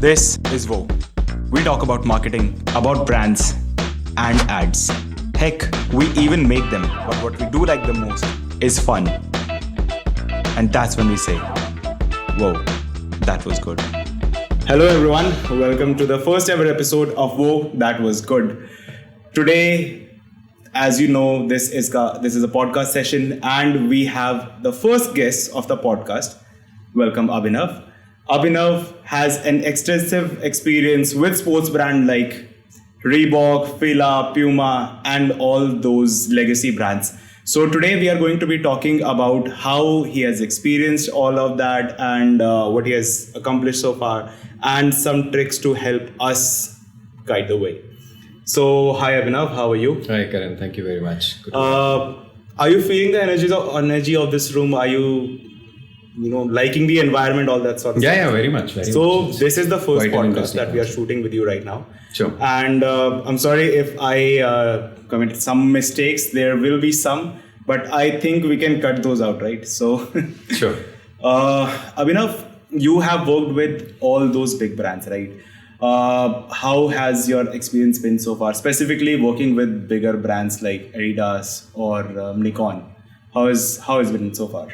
This is Woah. We talk about marketing, about brands, and ads. Heck, we even make them. But what we do like the most is fun. And that's when we say, whoa, that was good. Hello everyone, welcome to the first ever episode of Whoa, That Was Good. Today, as you know, this is a podcast session and we have the first guest of the podcast. Welcome Abhinav. Abhinav has an extensive experience with sports brands like Reebok, Fila, Puma and all those legacy brands. So today we are going to be talking about how he has experienced all of that and what he has accomplished so far and some tricks to help us guide the way. So hi Abhinav, how are you? Hi Karan, thank you very much. Are you feeling the energy of this room? Are you liking the environment, all that sort of stuff? Yeah, very much. So this is the first Quite podcast that we are shooting with you right now. Sure. And I'm sorry if I committed some mistakes. There will be some, but I think we can cut those out, right? So, Sure. Abhinav, you have worked with all those big brands, right? How has your experience been so far? Specifically working with bigger brands like Adidas or Nikon. How has it been so far?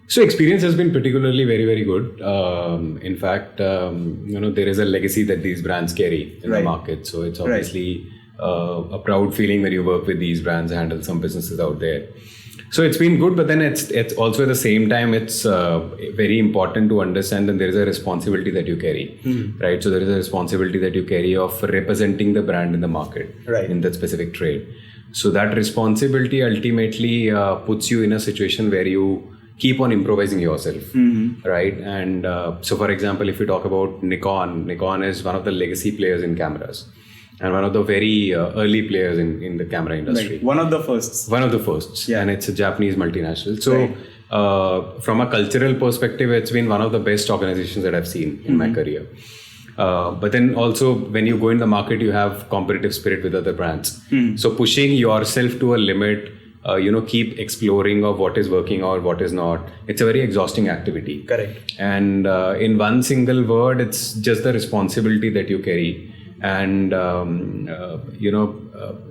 So experience has been particularly very, very good. In fact, there is a legacy that these brands carry in the market. So it's obviously a proud feeling when you work with these brands and handle some businesses out there. So it's been good, but then it's also at the same time, it's very important to understand that there is a responsibility that you carry, right? So there is a responsibility that you carry of representing the brand in the market, in that specific trade. So that responsibility ultimately puts you in a situation where you keep on improvising yourself, right? And so for example, if you talk about Nikon is one of the legacy players in cameras and one of the very early players in the camera industry. Right. One of the firsts. Yeah. And it's a Japanese multinational. So from a cultural perspective, it's been one of the best organizations that I've seen in my career. But then also when you go in the market, you have competitive spirit with other brands. So pushing yourself to a limit, keep exploring of what is working or what is not. It's a very exhausting activity. Correct. And in one single word, it's just the responsibility that you carry. And,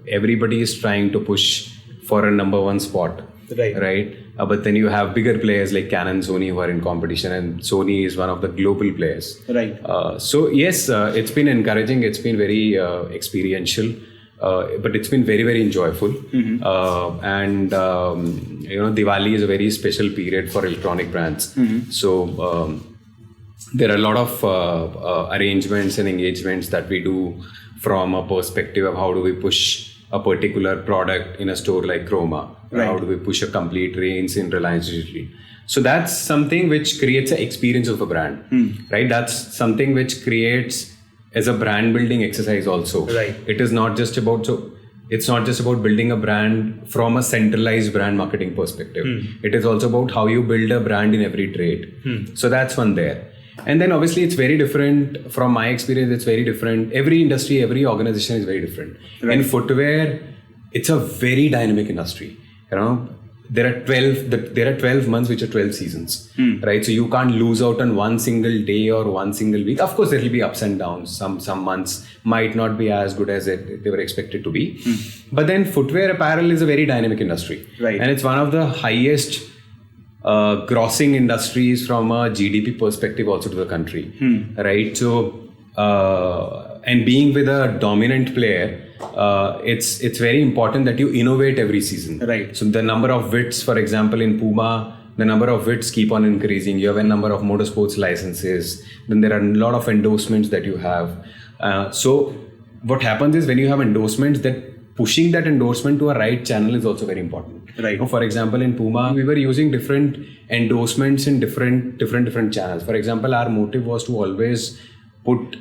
everybody is trying to push for a number one spot. Right. But then you have bigger players like Canon, Sony who are in competition, and Sony is one of the global players. Right. So yes, it's been encouraging. It's been very experiential. But it's been very, very enjoyable. Diwali is a very special period for electronic brands. So there are a lot of arrangements and engagements that we do from a perspective of how do we push a particular product in a store like Chroma. Right. How do we push a complete range in Reliance Digital? So that's something which creates an experience of a brand, right? That's something which creates as a brand building exercise also. Right. It's not just about building a brand from a centralized brand marketing perspective. It is also about how you build a brand in every trade. So that's one there. And then obviously it's very different from my experience. It's very different. Every industry, every organization is very different. Right. In footwear, it's a very dynamic industry. There are 12 months which are 12 seasons, right? So you can't lose out on one single day or one single week. Of course, there will be ups and downs. Some months might not be as good as they were expected to be. But then footwear apparel is a very dynamic industry. Right. And it's one of the highest grossing industries from a GDP perspective also to the country, right? So, and being with a dominant player, it's very important that you innovate every season. Right. So the number of widths, for example, in Puma, the number of widths keep on increasing. You have a number of motorsports licenses. Then there are a lot of endorsements that you have. So what happens is when you have endorsements, that pushing that endorsement to a right channel is also very important. Right. For example, in Puma, we were using different endorsements in different channels. For example, our motive was to always put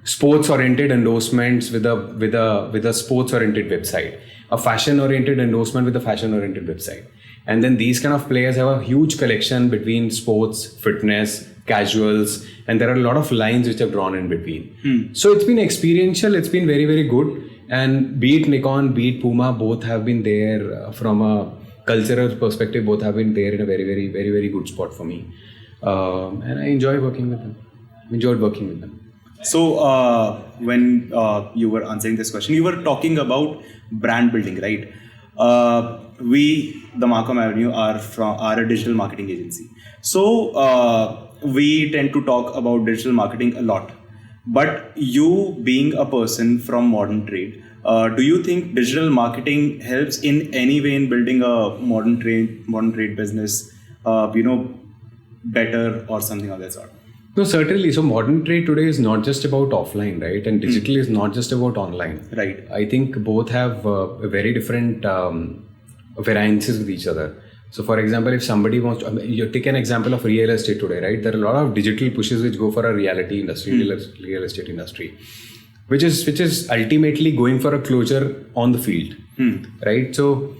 sports-oriented endorsements with a sports-oriented website, a fashion-oriented endorsement with a fashion-oriented website. And then these kind of players have a huge collection between sports, fitness, casuals, and there are a lot of lines which are drawn in between. So it's been experiential, it's been very, very good. And be it Nikon, be it Puma, both have been there from a cultural perspective, both have been there in a very, very, very, very good spot for me. And I enjoyed working with them. So when you were answering this question, you were talking about brand building, right? We, the Markham Avenue, are a digital marketing agency. So we tend to talk about digital marketing a lot. But you being a person from modern trade, do you think digital marketing helps in any way in building a modern trade business, better or something of that sort? No, certainly. So modern trade today is not just about offline, right? And digital is not just about online. Right. I think both have very different variances with each other. So for example, if somebody wants to, you take an example of real estate today, right? There are a lot of digital pushes which go for a reality industry, real estate industry, which is ultimately going for a closure on the field, right? So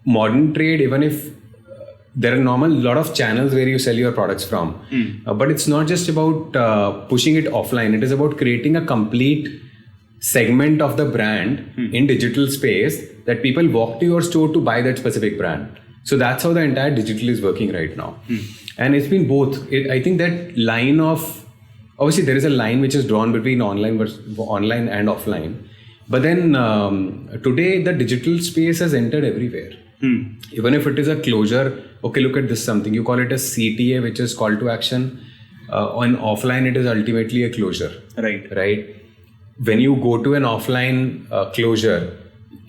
modern trade, even if there are lot of channels where you sell your products from, but it's not just about pushing it offline. It is about creating a complete segment of the brand in digital space that people walk to your store to buy that specific brand. So that's how the entire digital is working right now. And it's been both. I think that line of, obviously there is a line which is drawn between online and offline. But then today the digital space has entered everywhere. Even if it is a closure, okay, look at this something. You call it a CTA, which is call to action. On offline, it is ultimately a closure. Right. When you go to an offline closure,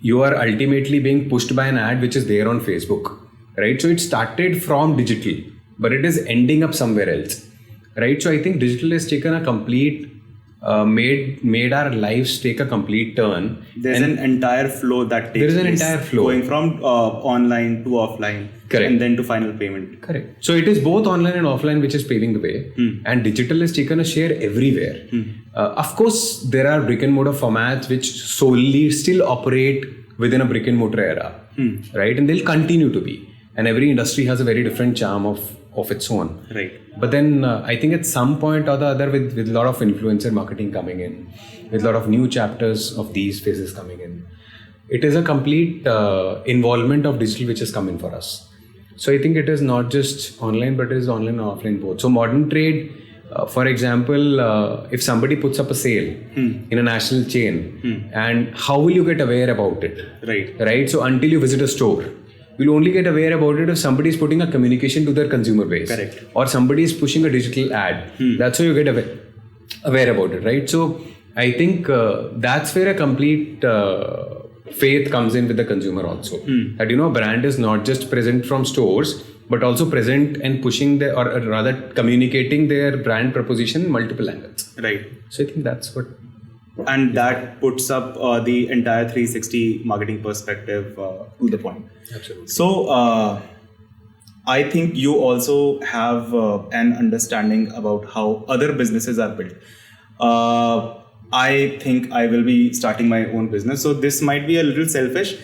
you are ultimately being pushed by an ad which is there on Facebook. Right. So it started from digital, but it is ending up somewhere else. Right. So I think digital has taken a complete made our lives take a complete turn. There's an entire flow that takes place. There is an entire flow going from online to offline. Correct. And then to final payment. Correct. So it is both online and offline which is paving the way, and digital has taken a share everywhere. Of course, there are brick and mortar formats which solely still operate within a brick and mortar era, right? And they'll continue to be. And every industry has a very different charm of its own. Right. But then I think at some point or the other, with a lot of influencer marketing coming in, with a lot of new chapters of these phases coming in, it is a complete involvement of digital which has come in for us. So I think it is not just online, but it is online and offline both. So modern trade, for example, if somebody puts up a sale in a national chain, and how will you get aware about it? Right. So until you visit a store, you'll only get aware about it if somebody is putting a communication to their consumer base. Correct. Or somebody is pushing a digital ad. That's how you get aware about it, right? So I think that's where a complete faith comes in with the consumer also. That, brand is not just present from stores, but also present and pushing or rather communicating their brand proposition in multiple angles. Right. So I think that's what. And that puts up the entire 360 marketing perspective to the point. Absolutely. So I think you also have an understanding about how other businesses are built. I think I will be starting my own business. So this might be a little selfish,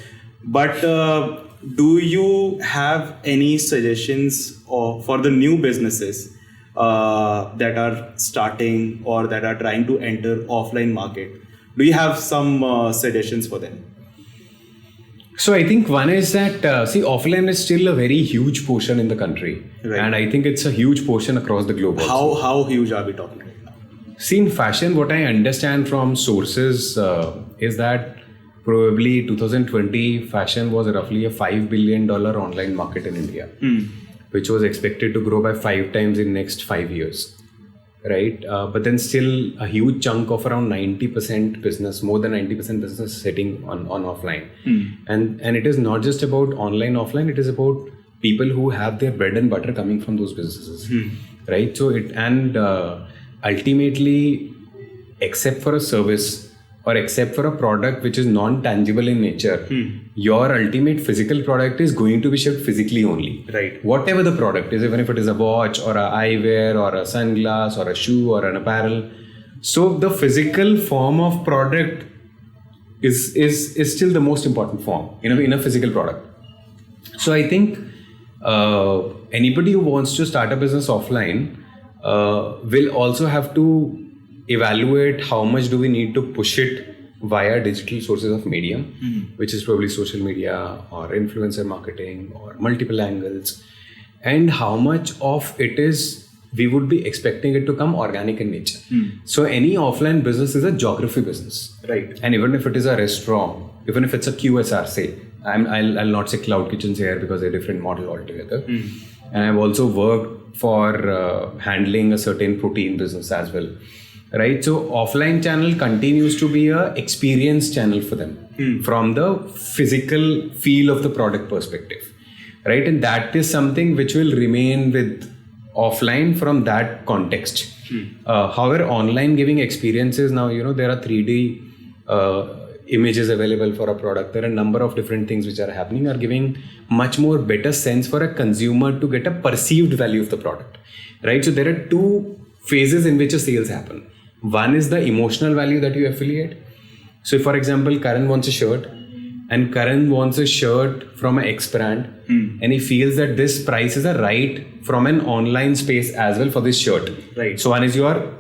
but do you have any suggestions for the new businesses that are starting or that are trying to enter offline market? Do you have some suggestions for them? So I think one is that, offline is still a very huge portion in the country. Right. And I think it's a huge portion across the globe also. How huge are we talking right now? See, in fashion, what I understand from sources is that probably 2020 fashion was roughly a $5 billion online market in India, which was expected to grow by 5 times in next 5 years. Right. But then still a huge chunk of around 90% business, more than 90% business sitting on offline. And it is not just about online, offline, it is about people who have their bread and butter coming from those businesses. Right. So ultimately, except for a service or except for a product which is non-tangible in nature, your ultimate physical product is going to be shipped physically only. Right. Whatever the product is, even if it is a watch or a eyewear or a sunglass or a shoe or an apparel. So the physical form of product is still the most important form in a physical product. So I think anybody who wants to start a business offline will also have to evaluate how much do we need to push it via digital sources of medium, which is probably social media or influencer marketing or multiple angles. and how much of it is we would be expecting it to come organic in nature. So any offline business is a geography business, Right. and even if it is a restaurant, even if it's a QSR, say, I'll not say cloud kitchens here because they're a different model altogether. And I've also worked for handling a certain protein business as well, right? So offline channel continues to be a experience channel for them from the physical feel of the product perspective, right? And that is something which will remain with offline from that context. However, online giving experiences now, there are 3D images available for a product. There are a number of different things which are happening, are giving much more better sense for a consumer to get a perceived value of the product, right? So there are two phases in which a sales happen. One is the emotional value that you affiliate. So if, for example, Karan wants a shirt, and Karan wants a shirt from an X brand, and he feels that this price is a right from an online space as well for this shirt. Right. So one is your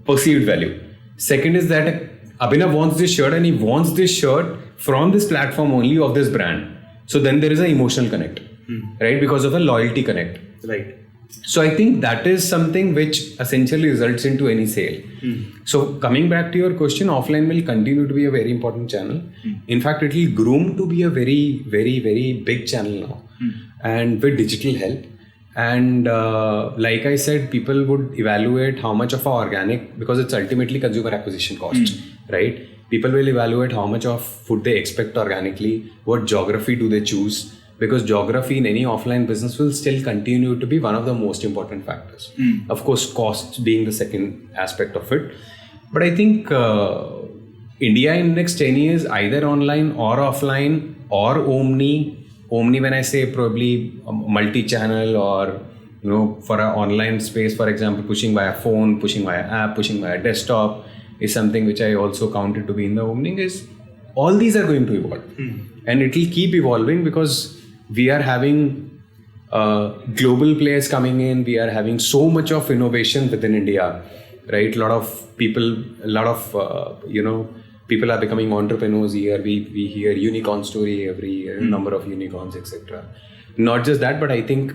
perceived value. Second is that Abhinav wants this shirt and he wants this shirt from this platform only of this brand. So then there is an emotional connect, right? Because of a loyalty connect. Right. So I think that is something which essentially results into any sale. So coming back to your question, offline will continue to be a very important channel. In fact, it will groom to be a very, very, very big channel now, and with digital help. And like I said, people would evaluate how much of our organic, because it's ultimately consumer acquisition cost, right? People will evaluate how much of would they expect organically, what geography do they choose, because geography in any offline business will still continue to be one of the most important factors. Of course, cost being the second aspect of it. But I think India in the next 10 years, either online or offline or omni when I say probably multi-channel, or for an online space, for example, pushing via phone, pushing via app, pushing via desktop is something which I also counted to be in the opening. Is all these are going to evolve, and it will keep evolving because we are having global players coming in. We are having so much of innovation within India, right? A lot of people are becoming entrepreneurs here. We hear unicorn story every year, number of unicorns, etc. Not just that, but I think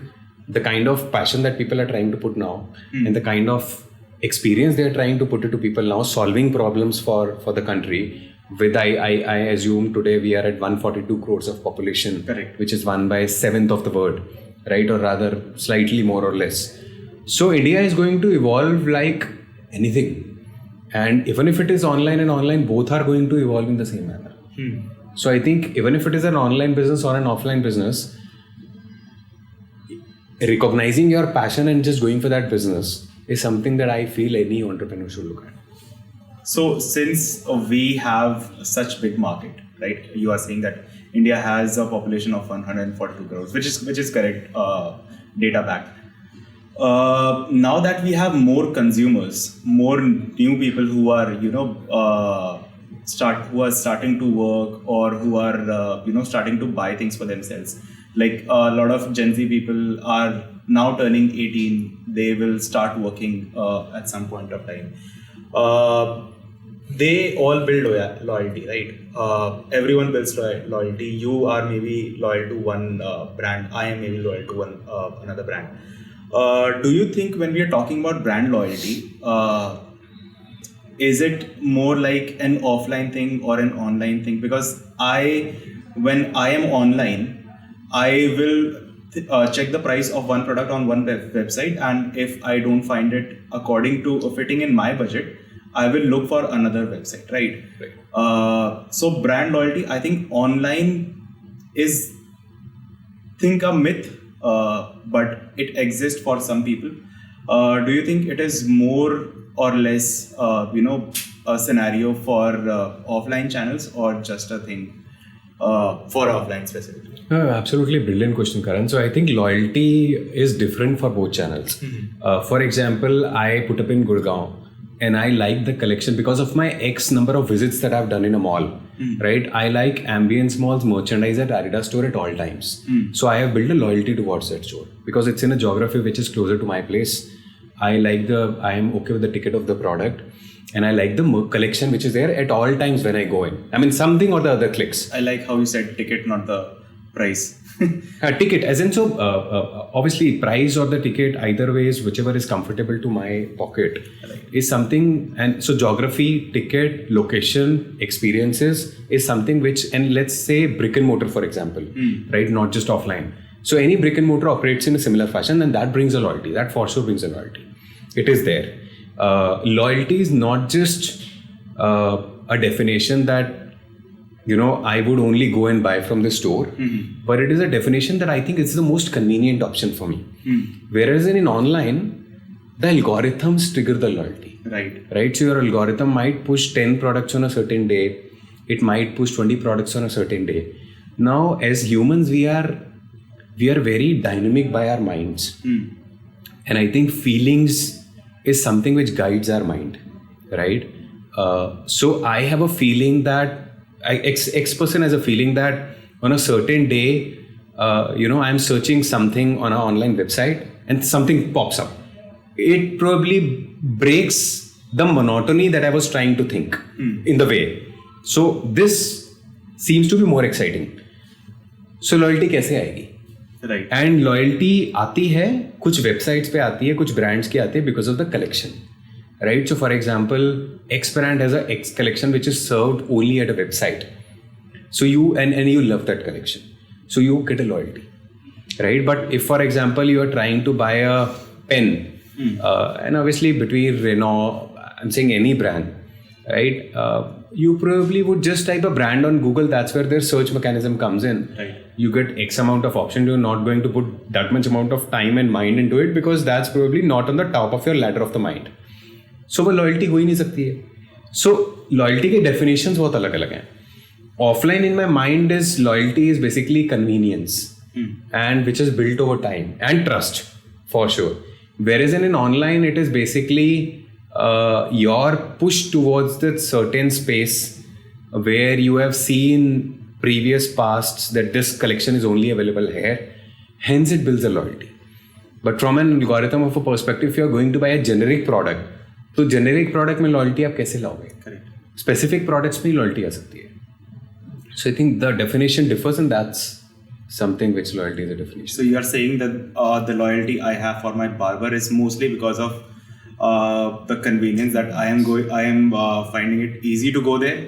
the kind of passion that people are trying to put now, and the kind of experience they are trying to put it to people now, solving problems for the country. With I assume today we are at 142 crores of population, correct, which is 1/7 of the world, right? Or rather slightly more or less. So India is going to evolve like anything. And even if it is online and online, both are going to evolve in the same manner. So I think even if it is an online business or an offline business, recognizing your passion and just going for that business is something that I feel any entrepreneur should look at. So since we have such big market, right? You are saying that India has a population of 142 crores, which is correct, data backed. Now that we have more consumers, more new people who are starting to work, or who are starting to buy things for themselves. Like a lot of Gen Z people are now turning 18. They will start working at some point of time. They all build loyalty, right? Everyone builds loyalty. You are maybe loyal to one brand. I am maybe loyal to another brand. Do you think when we are talking about brand loyalty, is it more like an offline thing or an online thing? Because when I am online, I will check the price of one product on one website, and if I don't find it according to fitting in my budget, I will look for another website, right? So brand loyalty, I think online is a myth, but it exists for some people. Do you think it is more or less, a scenario for offline channels, or just a thing for offline specifically? Absolutely brilliant question, Karan. So I think loyalty is different for both channels. For example, I put up in Gurgaon, and I like the collection because of my X number of visits that I've done in a mall, right? I like Ambience Mall's merchandise at Adidas store at all times. So I have built a loyalty towards that store because it's in a geography which is closer to my place. I am okay with the ticket of the product, and I like the collection which is there at all times when I go in. I mean, something or the other clicks. I like how you said ticket, not the price. Ticket, as in, so obviously price or the ticket, either ways, whichever is comfortable to my pocket, is something. And so geography, ticket, location, experiences is something which, and let's say brick and mortar, for example, right? Not just offline. So any brick and mortar operates in a similar fashion, and that brings a loyalty. That for sure brings a loyalty. It is there. Loyalty is not just a definition that, you know, I would only go and buy from the store, but it is a definition that I think it's the most convenient option for me. Whereas in online, the algorithms trigger the loyalty. Right. So your algorithm might push 10 products on a certain day. It might push 20 products on a certain day. Now, as humans, we are very dynamic by our minds. And I think feelings is something which guides our mind, right? So I have a feeling that X person has a feeling that on a certain day, I'm searching something on an online website and something pops up. It probably breaks the monotony that I was trying to think in the way. So this seems to be more exciting. So loyalty कैसे आएगी? Right. And loyalty आती है, कुछ websites पे आती है, कुछ brands की आती है because of the collection. Right? So for example, X brand has a X collection which is served only at a website. So you, and you love that collection. So you get a loyalty. Right? But if for example, you are trying to buy a pen, and obviously between Renault, I'm saying any brand, right? You probably would just type a brand on Google. That's where their search mechanism comes in. Right. You get X amount of options. You're not going to put that much amount of time and mind into it because that's probably not on the top of your ladder of the mind. So वो loyalty हो ही नहीं सकती है. So loyalty के definitions बहुत अलग अलग हैं. Offline in my mind is loyalty is basically convenience and which is built over time and trust for sure. Whereas in online it is basically your push towards that certain space where you have seen previous pasts that this collection is only available here. Hence it builds a loyalty. But from an algorithm of a perspective, if you are going to buy a generic product, तो generic product में loyalty आप कैसे लाओगे? Correct. Specific products में loyalty आ सकती है. So I think the definition differs and that's something which loyalty is a definition. So you are saying that the loyalty I have for my barber is mostly because of the convenience that I am finding it easy to go there.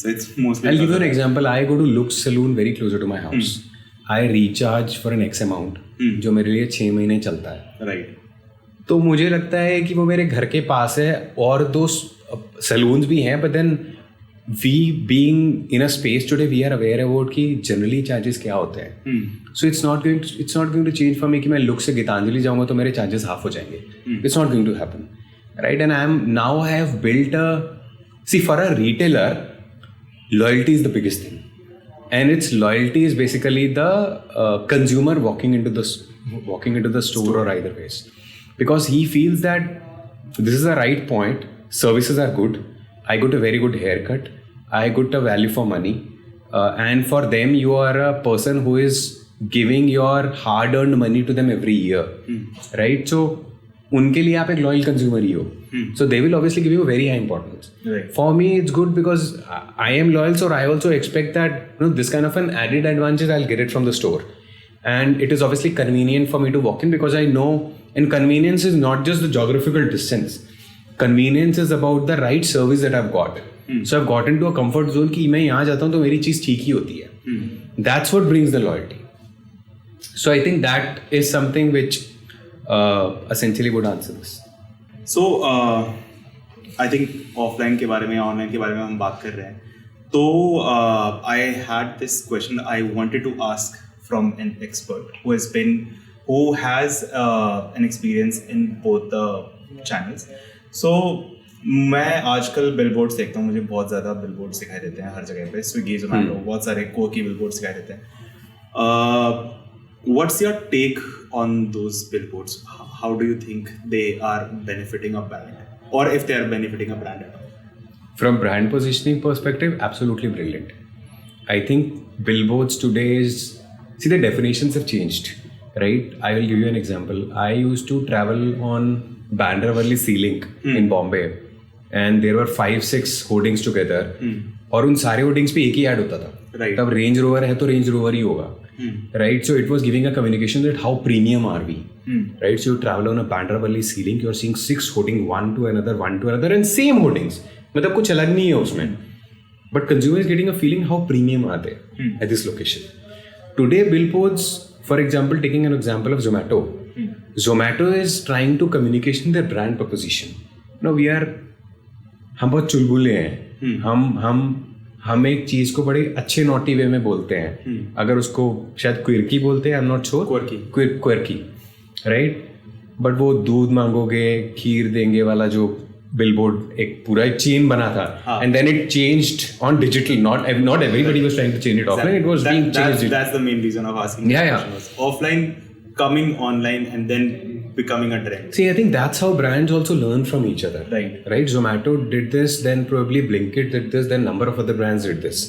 So it's mostly. I'll give you an example. I go to Lux Saloon very closer to my house. I recharge for an X amount जो मेरे लिए 6 महीने चलता है. Right. तो मुझे लगता है कि वो मेरे घर के पास है और 2 सलून्स भी हैं, but then we being in a space today we are aware about कि जनरली चार्जेस क्या होते हैं. So it's not going to change for me कि मैं लुक से गीतांजलि जाऊंगा तो मेरे चार्जेस हाफ हो जाएंगे. It's not going to happen, right? And I have built see for a retailer loyalty is the biggest thing, and its loyalty is basically the consumer walking into the store or either ways, because he feels that this is the right point, services are good, I got a very good haircut, I got a value for money, and for them you are a person who is giving your hard earned money to them every year, right? So उनके लिए आप एक loyal consumer ही हो. So they will obviously give you very high importance. Right. For me, it's good because I am loyal, so I also expect that this kind of an added advantage I'll get it from the store, and it is obviously convenient for me to walk in because I know. And convenience is not just the geographical distance. Convenience is about the right service that I've got. So I've gotten to a comfort zone कि मैं यहाँ जाता हूँ तो मेरी चीज़ ठीक ही होती है. That's what brings the loyalty. So I think that is something which essentially would answer this. So I think offline के बारे में ऑनलाइन के बारे में हम बात कर रहे हैं. तो I had this question I wanted to ask from an expert who has an experience in both the channels. So मैं आजकल बिलबोर्ड्स देखता हूँ, मुझे बहुत ज़्यादा बिलबोर्ड्स दिखाई देते हैं हर जगह पे. स्विगी, जोमैटो, बहुत सारे कोकी बिलबोर्ड्स दिखाई देते हैं. What's your take on those billboards? How do you think they are benefiting a brand, or if they are benefiting a brand at all? From brand positioning perspective, absolutely brilliant. I think billboards today the definitions have changed, right? I will give you an example. I used to travel on Bandra Valley Sea Link in Bombay, and there were 5-6 hoardings together. और उन सारे hoardings पे एक ही add होता था. Right. तब range rover है तो रेंज रोवर ही होगा. Right, so it was giving a communication that how premium are we. Right, so you travel on a Bandra-Valli ceiling, you are seeing 6 hoarding one to another, and same hoardings. मतलब कुछ अलग नहीं है उसमें. But consumer is getting a feeling how premium are they at this location. Today, billboards, for example, taking an example of Zomato. Zomato is trying to communication their brand proposition. Now हम बहुत चुलबुले हैं. हम एक चीज को बड़े अच्छे naughty वे में बोलते हैं. अगर उसको शायद क्विर्की बोलते हैं, I am not sure. Quirky, right. But वो दूध मांगोगे खीर देंगे वाला जो बिलबोर्ड एक पूरा चेन बना था, and then it changed on digital. Not everybody was trying to change it offline. It was being changed. That's the main reason of asking. Yeah. Offline coming online and then becoming a trend. See, I think that's how brands also learn from each other. Right. Zomato did this, then probably Blinkit did this, then number of other brands did this.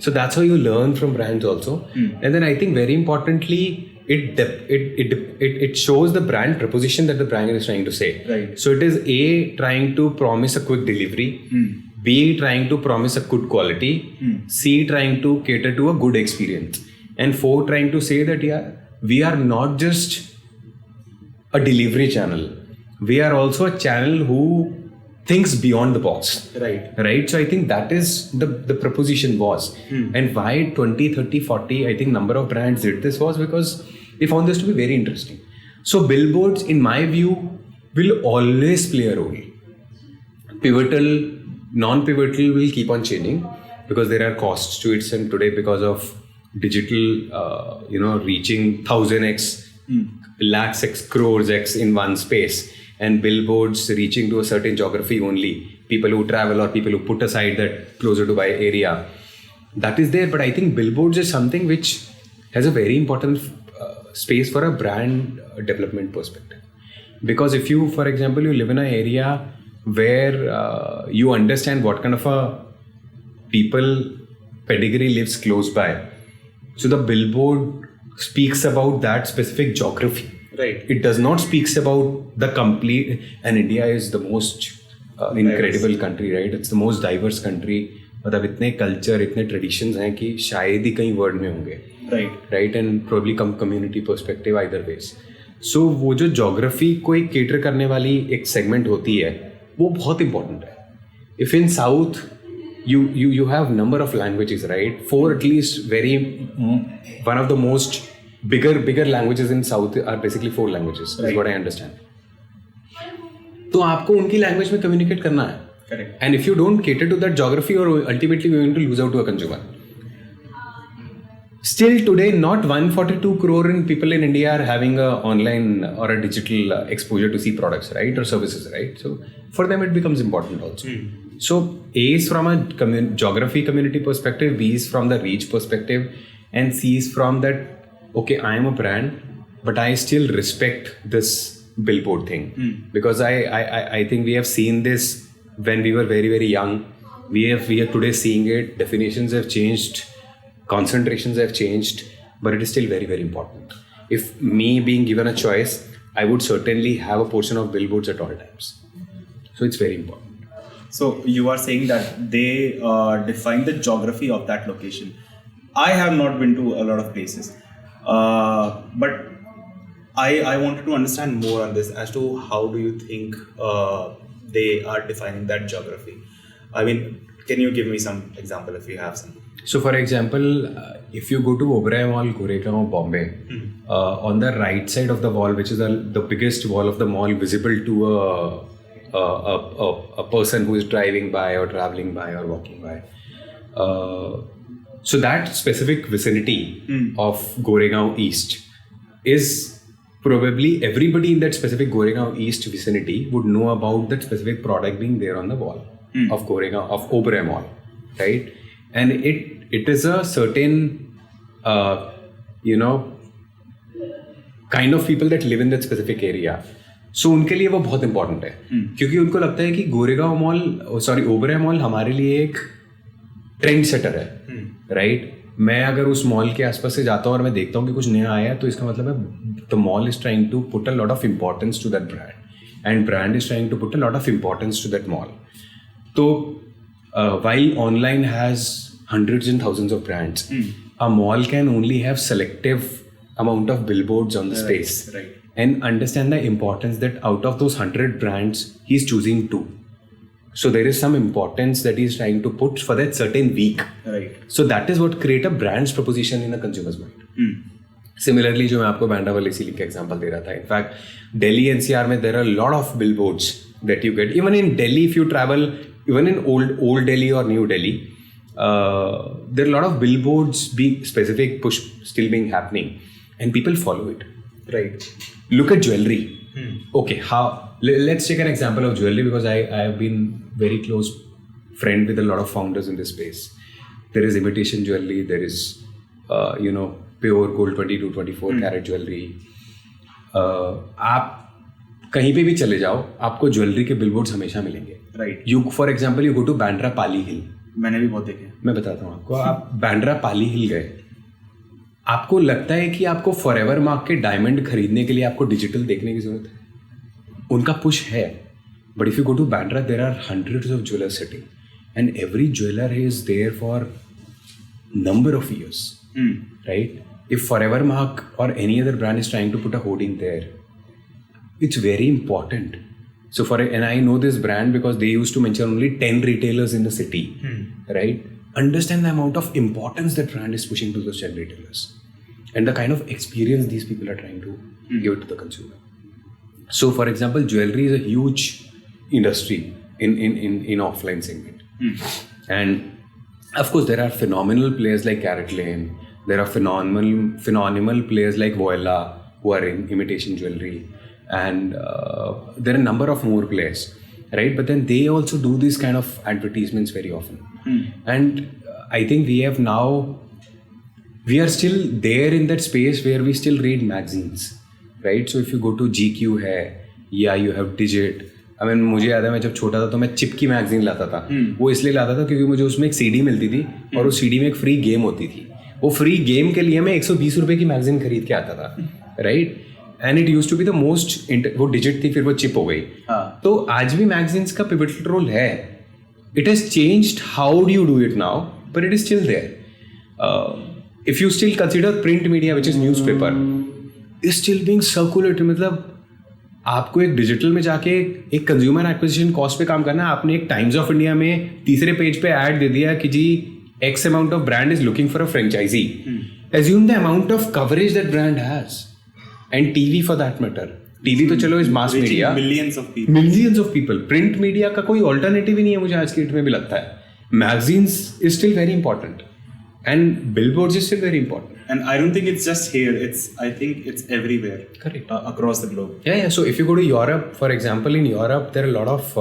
So that's how you learn from brands also. And then I think very importantly, it shows the brand proposition that the brand is trying to say. Right. So it is A, trying to promise a quick delivery. B, trying to promise a good quality. C, trying to cater to a good experience. And 4, trying to say that we are not just a delivery channel. We are also a channel who thinks beyond the box. Right. So I think that is the proposition was. And why 20, 30, 40, I think number of brands did this was because they found this to be very interesting. So billboards, in my view, will always play a role. Pivotal, non-pivotal will keep on changing because there are costs to it. And today, because of digital, reaching 1000x, lakhs x, crores x in one space, and billboards reaching to a certain geography only, people who travel or people who put aside that closer to buy area, that is there. But I think billboards is something which has a very important space for a brand development perspective. Because if you, for example, you live in an area where you understand what kind of a people pedigree lives close by, so the billboard speaks about that specific geography. Right. It does not speaks about the complete. And India is the most incredible country, right? It's the most diverse country. मतलब इतने culture, इतने traditions हैं कि शायद ही कहीं word में होंगे. Right. And probably community perspective either ways. So वो जो geography को एक cater करने वाली एक segment होती है, वो बहुत important है. If in South you have number of languages, right? 4 at least one of the most bigger languages in South are basically 4 languages. Right. Is what I understand. तो आपको उनकी language में communicate करना है. Correct. And if you don't cater to that geography, or ultimately we are going to lose out to a consumer. Still today, not 142 crore people in India are having a online or a digital exposure to see products, right, or services, right? So for them it becomes important also. So A is from a geography community perspective, B is from the reach perspective, and C is from that, okay, I am a brand, but I still respect this billboard thing. Because I think we have seen this when we were very, very young. We are today seeing it. Definitions have changed. Concentrations have changed, but it is still very, very important. If me being given a choice, I would certainly have a portion of billboards at all times. So it's very important. So you are saying that they define the geography of that location. I have not been to a lot of places, but I wanted to understand more on this as to how do you think they are defining that geography. I mean, can you give me some example if you have some? So, for example, if you go to Oberoi Mall, Goregaon, Bombay, on the right side of the wall, which is the biggest wall of the mall, visible to a person who is driving by or traveling by or walking by. So that specific vicinity of Goregaon East is probably everybody in that specific Goregaon East vicinity would know about that specific product being there on the wall of Goregaon, of Oberoi Mall, right? And it is a certain, kind of people that live in that specific area. So उनके लिए वो बहुत important है, क्योंकि उनको लगता है कि गोरेगांव मॉल, ओबराय मॉल हमारे लिए एक ट्रेंड सेटर है, राइट? मैं अगर उस मॉल के आसपास से जाता हूँ और मैं देखता हूँ कि कुछ नया आया है, तो इसका मतलब है the mall is trying to put a lot of importance to that brand, and brand is trying to put a lot of importance to that mall. तो while online has hundreds and thousands of brands, a mall can only have selective amount of billboards on the space. Right. And understand the importance that out of those 100 brands, he's choosing 2. So there is some importance that he's trying to put for that certain week. Right. So that is what create a brand's proposition in a consumer's mind. Similarly, जो मैं आपको बैंड्रा वाली ceiling का example दे रहा था, in fact Delhi NCR में there are lot of billboards that you get. Even in Delhi, if you travel even in old Delhi और new Delhi, there are lot of billboards being specific push still being happening and people follow it. Right. Look at jewelry. Okay, let's take an example of jewelry, because I have been very close friend with a lot of founders in this space. There is imitation jewelry, there is pure gold 22-24 carat jewellery. आप कहीं पे भी चले जाओ, आपको jewellery के billboards हमेशा मिलेंगे. Right. You for example you go to Bandra Pali Hill. मैंने भी बहुत देखे. मैं बताता हूँ आपको. आप बांद्रा पाली हिल गए, आपको लगता है कि आपको फॉरएवर मार्क के डायमंड खरीदने के लिए आपको डिजिटल देखने की जरूरत है. उनका पुश है, but if you go to Bandra there are hundreds of jewellers sitting and every jeweller is there for number of years. Right? If Forever Mark or any other brand is trying to put a hoarding there, it's very important. So and I know this brand because they used to mention only 10 retailers in the city, right? Understand the amount of importance that brand is pushing to those 10 retailers and the kind of experience these people are trying to give to the consumer. So for example, jewelry is a huge industry in offline segment. And of course, there are phenomenal players like Carrot Lane. There are phenomenal players like Woah who are in imitation jewelry, and there are a number of more players, right? But then they also do these kind of advertisements very often. And I think we are still there in that space where we still read magazines, right? So if you go to GQ है, yeah, you have Digit. I mean, मुझे याद है मैं जब छोटा था तो मैं चिप की मैगजीन लाता था. वो इसलिए लाता था क्योंकि मुझे उसमें एक CD मिलती थी और उस CD में एक फ्री गेम होती थी. वो फ्री गेम के लिए मैं 120 रुपए की मैगजीन खरीद के आता था, right? And it used to be the most. वो डिजिट थी, फिर वो चिप हो गई. तो आज भी मैगजीन्स का पिवटल रोल है. It has changed how do you do it now, but it is still there. If you still consider print media which is newspaper is still being circulated. मतलब आपको एक डिजिटल में जाके एक consumer acquisition cost पे काम करना है. आपने एक टाइम्स ऑफ इंडिया में तीसरे पेज पे ऐड दे दिया कि जी X amount of brand is looking for a franchisee. Assume the amount of coverage that brand has, and TV for that matter. TV तो चलो is mass media. Millions of people. Print media का कोई alternative ही नहीं है मुझे आज की date में भी लगता है. Magazines is still very important, and billboards is still very important. And I don't think it's just here. I think it's everywhere. Correct. Across the globe. Yeah. So if you go to Europe, for example, in Europe there are a lot of.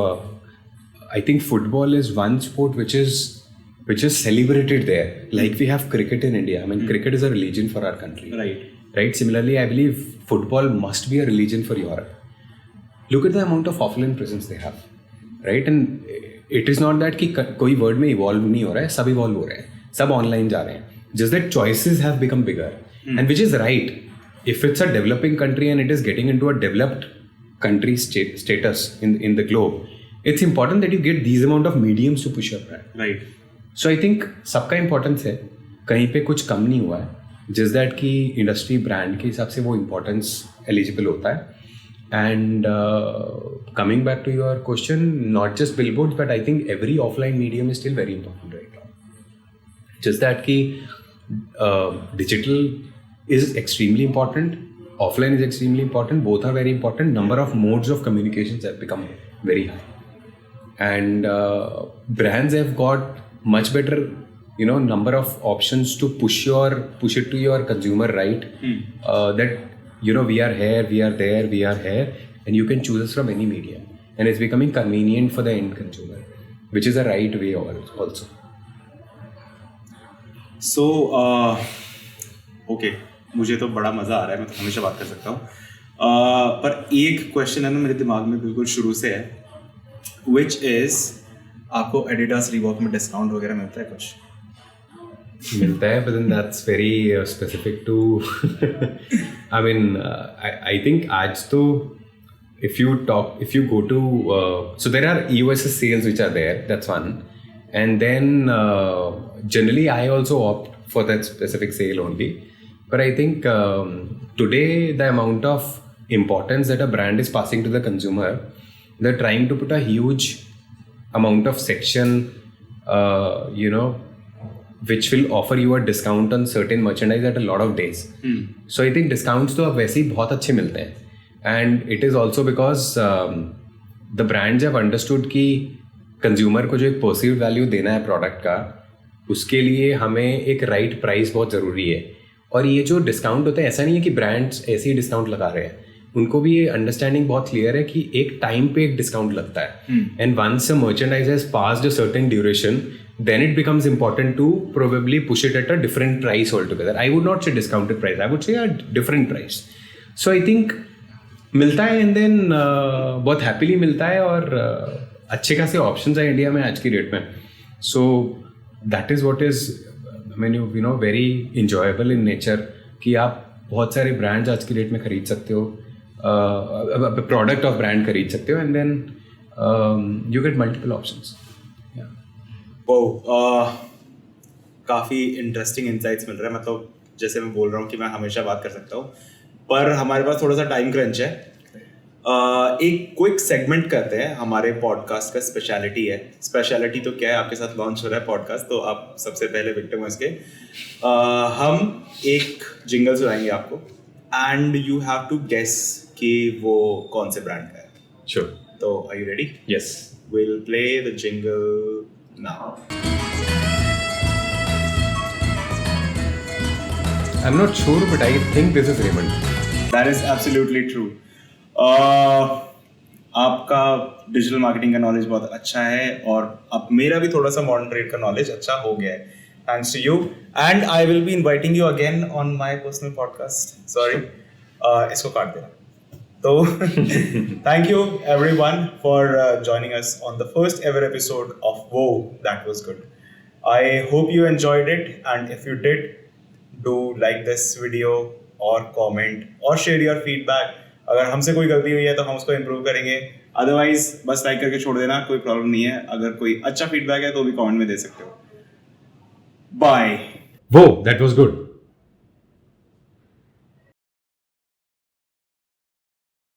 I think football is one sport which is celebrated there. Like we have cricket in India. I mean, cricket is a religion for our country. Right. Similarly, I believe football must be a religion for Europe. Look at the amount of offline presence they have. Right. And it is not that कि कोई word में evolve नहीं हो रहा है, सब evolve हो रहे हैं, सब online जा रहे हैं. Just that choices have become bigger. And which is right. If it's a developing country and it is getting into a developed country status in the globe, it's important that you get these amount of mediums to push your brand. Right. So I think सबका importance है, कहीं पे कुछ कम नहीं हुआ है. Just that कि इंडस्ट्री ब्रांड के हिसाब से वो इम्पोर्टेंस एलिजिबल होता है. And coming back to your question, not just billboards but I think every offline medium is still very important right now. Just that कि digital is extremely important, offline is extremely important, both are very important. Number of modes of communications have become very high and brands have got much better number of options to push it to your consumer, right? That we are here, we are there, we are here, and you can choose us from any media, and it's becoming convenient for the end consumer, which is a right way also. So okay, मुझे तो बड़ा मज़ा आ रहा है, मैं तो हमेशा बात कर सकता हूँ. पर एक क्वेश्चन है ना मेरे दिमाग में बिल्कुल शुरू से है, which is आपको Adidas Reebok में डिस्काउंट वगैरह मिलता है कुछ? मिलता है, but then that's very specific to I mean I think आज तो if you go to so there are EOSS sales which are there, that's one, And then generally I also opt for that specific sale only. But I think today the amount of importance that a brand is passing to the consumer, they're trying to put a huge amount of section, which will offer you a discount on certain merchandise at a lot of days. So I think discounts तो अब वैसे ही बहुत अच्छे मिलते हैं. And it is also because the brands have understood कि consumer को जो एक परसीव्ड वैल्यू देना है प्रोडक्ट का, उसके लिए हमें एक राइट प्राइस बहुत ज़रूरी है. और ये जो डिस्काउंट होता है, ऐसा नहीं है कि ब्रांड्स ऐसे ही डिस्काउंट लगा रहे हैं. उनको भी ये अंडरस्टैंडिंग बहुत क्लियर है कि एक टाइम पे एक डिस्काउंट लगता है. And once a merchandise has passed a certain duration, then it becomes important to probably push it at a different price altogether. I would not say discounted price, I would say a different price. So I think मिलता है and then बहुत happily मिलता है. और अच्छे खासे options हैं India में आज की डेट में. So that is what is you know very enjoyable in nature कि आप बहुत सारे ब्रांड्स आज की डेट में खरीद सकते हो, प्रोडक्ट ऑफ ब्रांड खरीद सकते हो, and then you get multiple options. काफ़ी इंटरेस्टिंग इंसाइट्स मिल रहे हैं. मतलब जैसे मैं बोल रहा हूँ कि मैं हमेशा बात कर सकता हूँ, पर हमारे पास थोड़ा सा टाइम क्रंच है. एक क्विक सेगमेंट करते हैं. हमारे पॉडकास्ट का स्पेशलिटी है. स्पेशलिटी तो क्या है, आपके साथ लॉन्च हो रहा है पॉडकास्ट, तो आप सबसे पहले विक्टिम हो इसके. हम एक जिंगल सुनाएंगे आपको and you have to guess कि वो कौन से ब्रांड का है. श्योर. तो are you ready? Yes. We'll play the jingle now. I'm not sure, but I think this is Raymond. That is absolutely true. आपका डिजिटल मार्केटिंग का knowledge बहुत अच्छा है और अब मेरा भी थोड़ा सा मॉडर्न ट्रेड का नॉलेज अच्छा हो गया है thanks to you. And I will be inviting you again on my personal podcast. Sorry, इसको काट देना. So, thank you everyone for joining us on the first ever episode of Woah, That Was Good. I hope you enjoyed it, and if you did, do like this video or comment or share your feedback. अगर हमसे कोई गलती हुई है तो हम उसको improve करेंगे. Otherwise, बस like करके छोड़ देना, कोई problem नहीं है. अगर कोई अच्छा feedback है तो भी comment में दे सकते हो. Bye. Whoa, that was good.